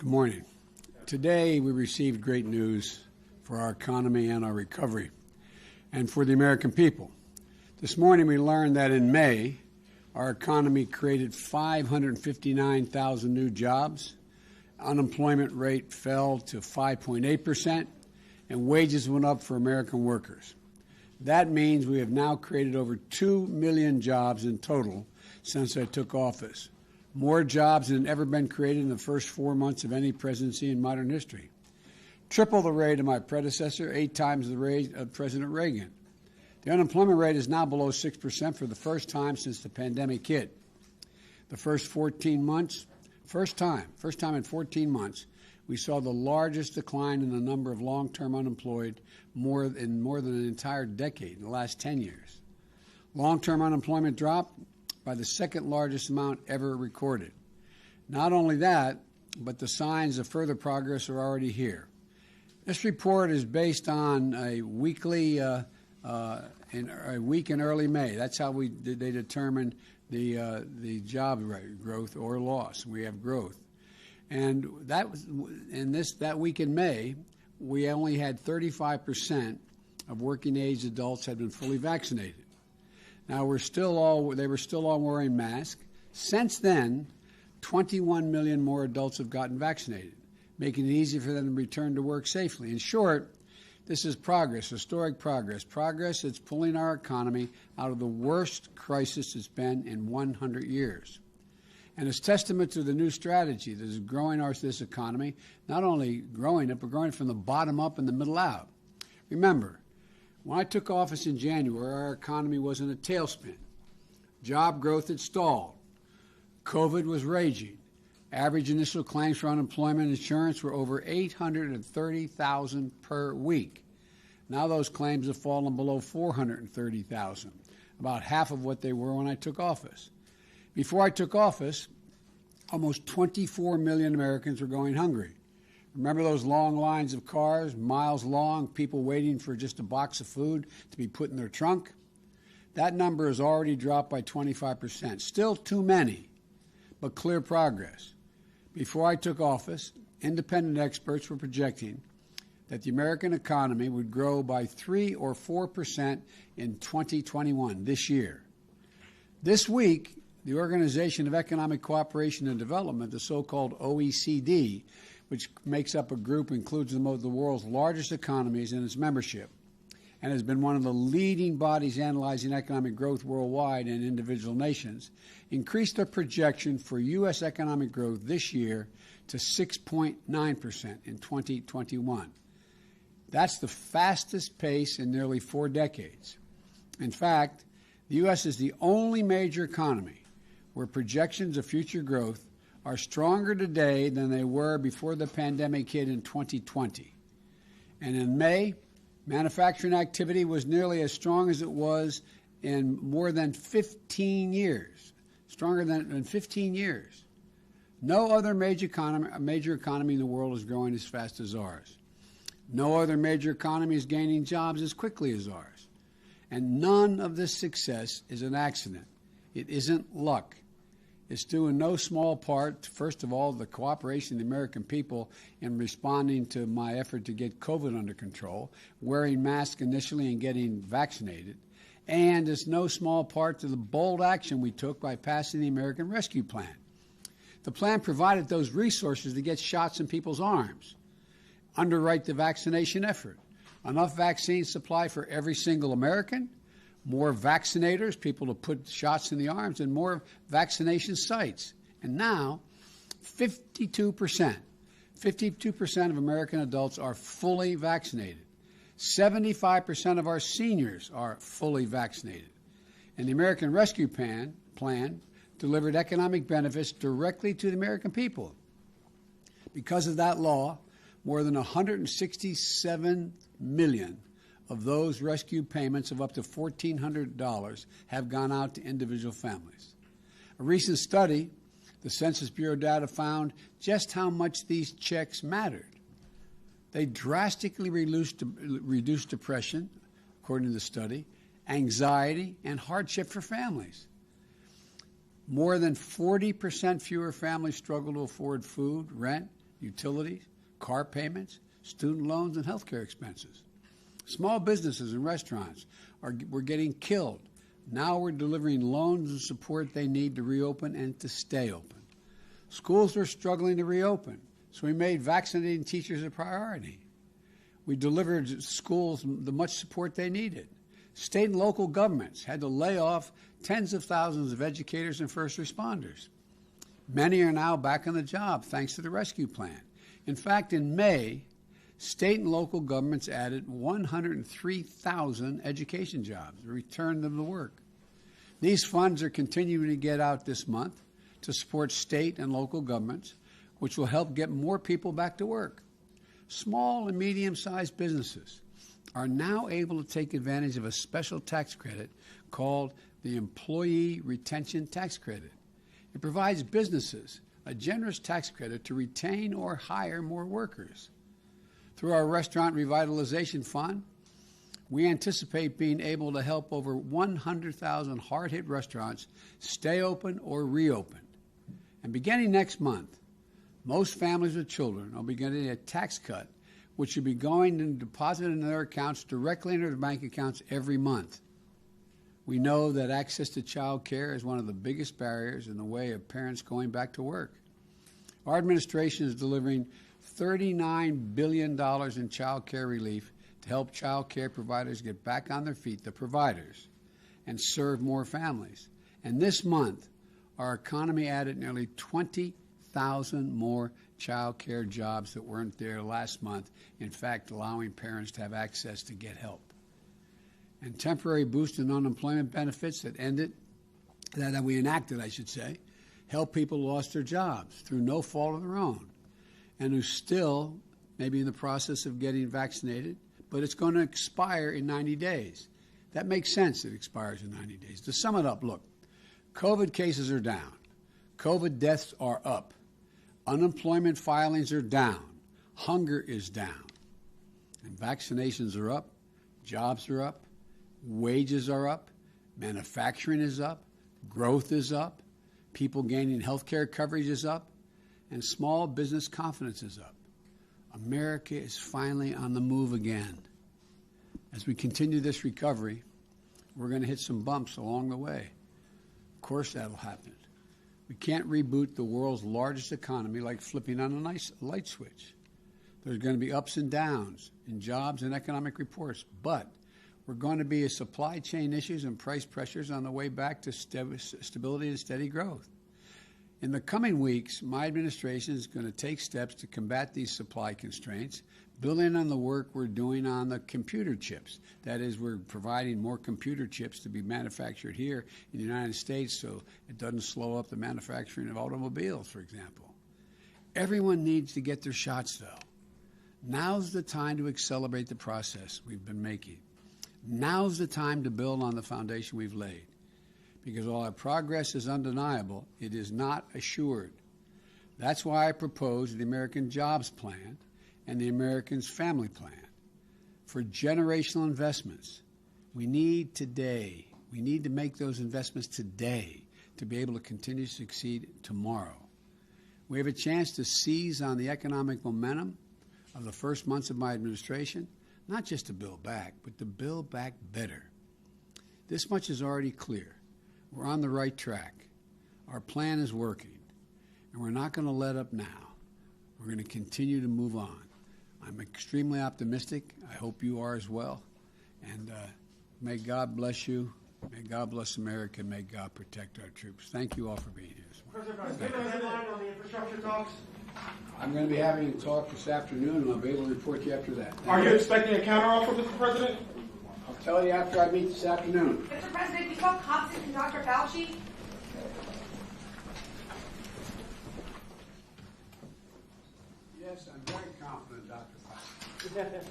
Good morning. Today we received great news for our economy and our recovery and for the American people. This morning we learned that in May, our economy created 559,000 new jobs, unemployment rate fell to 5.8%, and wages went up for American workers. That means we have now created over 2 million jobs in total since I took office. More jobs than ever been created in the first 4 months of any presidency in modern history. Triple the rate of my predecessor, 8 times the rate of President Reagan. The unemployment rate is now below 6% for the first time since the pandemic hit. The first 14 months, first time in 14 months, we saw the largest decline in the number of long-term unemployed more than an entire decade, in the last 10 years. Long-term unemployment dropped by the second largest amount ever recorded. Not only that, but the signs of further progress are already here. This report is based on a week in early May. That's how they determined the job growth or loss. We have growth, and that week in May, we only had 35% of working age adults had been fully vaccinated. Now they were still all wearing masks. Since then, 21 million more adults have gotten vaccinated, making it easy for them to return to work safely. In short, this is progress, historic progress that's pulling our economy out of the worst crisis it's been in 100 years. And it's testament to the new strategy that is growing this economy, not only growing it, but growing from the bottom up and the middle out. Remember, when I took office in January, our economy was in a tailspin. Job growth had stalled. COVID was raging. Average initial claims for unemployment insurance were over 830,000 per week. Now those claims have fallen below 430,000, about half of what they were when I took office. Before I took office, almost 24 million Americans were going hungry. Remember those long lines of cars, miles long, people waiting for just a box of food to be put in their trunk? That number has already dropped by 25%. Still too many, but clear progress. Before I took office, independent experts were projecting that the American economy would grow by 3 or 4% in 2021, this year. This week, the Organization of Economic Cooperation and Development, the so-called OECD, which makes up a group, includes the world's largest economies in its membership, and has been one of the leading bodies analyzing economic growth worldwide in individual nations, increased their projection for U.S. economic growth this year to 6.9% in 2021. That's the fastest pace in nearly 4 decades. In fact, the U.S. is the only major economy where projections of future growth are stronger today than they were before the pandemic hit in 2020. And in May, manufacturing activity was nearly as strong as it was in more than 15 years, stronger than in 15 years. No other major economy in the world is growing as fast as ours. No other major economy is gaining jobs as quickly as ours. And none of this success is an accident. It isn't luck. It's due in no small part, first of all, the cooperation of the American people in responding to my effort to get COVID under control, wearing masks initially and getting vaccinated. And it's no small part to the bold action we took by passing the American Rescue Plan. The plan provided those resources to get shots in people's arms, underwrite the vaccination effort, enough vaccine supply for every single American, more vaccinators, people to put shots in the arms, and more vaccination sites. And now, 52% of American adults are fully vaccinated. 75% of our seniors are fully vaccinated. And the American Rescue Plan delivered economic benefits directly to the American people. Because of that law, more than 167 million of those rescue payments of up to $1,400 have gone out to individual families. A recent study, the Census Bureau data, found just how much these checks mattered. They drastically reduced depression, according to the study, anxiety, and hardship for families. More than 40% fewer families struggle to afford food, rent, utilities, car payments, student loans, and health care expenses. Small businesses and restaurants were getting killed. Now we're delivering loans and support they need to reopen and to stay open. Schools are struggling to reopen, so we made vaccinating teachers a priority. We delivered schools the much support they needed. State and local governments had to lay off tens of thousands of educators and first responders. Many are now back on the job thanks to the rescue plan. In fact, in May, state and local governments added 103,000 education jobs, returned them to work. These funds are continuing to get out this month to support state and local governments, which will help get more people back to work. Small and medium-sized businesses are now able to take advantage of a special tax credit called the Employee Retention Tax Credit. It provides businesses a generous tax credit to retain or hire more workers. Through our Restaurant Revitalization Fund, we anticipate being able to help over 100,000 hard-hit restaurants stay open or reopen. And beginning next month, most families with children will be getting a tax cut, which will be going and deposited in their accounts directly into their bank accounts every month. We know that access to child care is one of the biggest barriers in the way of parents going back to work. Our administration is delivering $39 billion in child care relief to help child care providers get back on their feet, the providers, and serve more families. And this month, our economy added nearly 20,000 more child care jobs that weren't there last month, in fact, allowing parents to have access to get help. And temporary boost in unemployment benefits that we enacted, I should say, help people who lost their jobs through no fault of their own and who still may be in the process of getting vaccinated, but it's going to expire in 90 days. That makes sense, it expires in 90 days. To sum it up, look, COVID cases are down. COVID deaths are up. Unemployment filings are down. Hunger is down. And vaccinations are up. Jobs are up. Wages are up. Manufacturing is up. Growth is up. People gaining health care coverage is up. And small business confidence is up. America is finally on the move again. As we continue this recovery, we're going to hit some bumps along the way. Of course that'll happen. We can't reboot the world's largest economy like flipping on a nice light switch. There's going to be ups and downs in jobs and economic reports, but we're going to be supply chain issues and price pressures on the way back to stability and steady growth. In the coming weeks, my administration is going to take steps to combat these supply constraints, building on the work we're doing on the computer chips. That is, we're providing more computer chips to be manufactured here in the United States so it doesn't slow up the manufacturing of automobiles, for example. Everyone needs to get their shots, though. Now's the time to accelerate the process we've been making. Now's the time to build on the foundation we've laid. Because while our progress is undeniable, it is not assured. That's why I proposed the American Jobs Plan and the Americans Family Plan. For generational investments, we need to make those investments today to be able to continue to succeed tomorrow. We have a chance to seize on the economic momentum of the first months of my administration, not just to build back, but to build back better. This much is already clear. We're on the right track. Our plan is working, and we're not going to let up now. We're going to continue to move on. I'm extremely optimistic. I hope you are as well. And may God bless you. May God bless America. May God protect our troops. Thank you all for being here this morning. President, give a headline on the infrastructure talks. I'm going to be having a talk this afternoon, and I'll be able to report to you after that. Are you expecting a counteroffer, Mr. President? I'll tell you after I meet this afternoon. Mr. President, you saw confidence in Dr. Fauci? Yes, I'm very confident, Dr. Fauci.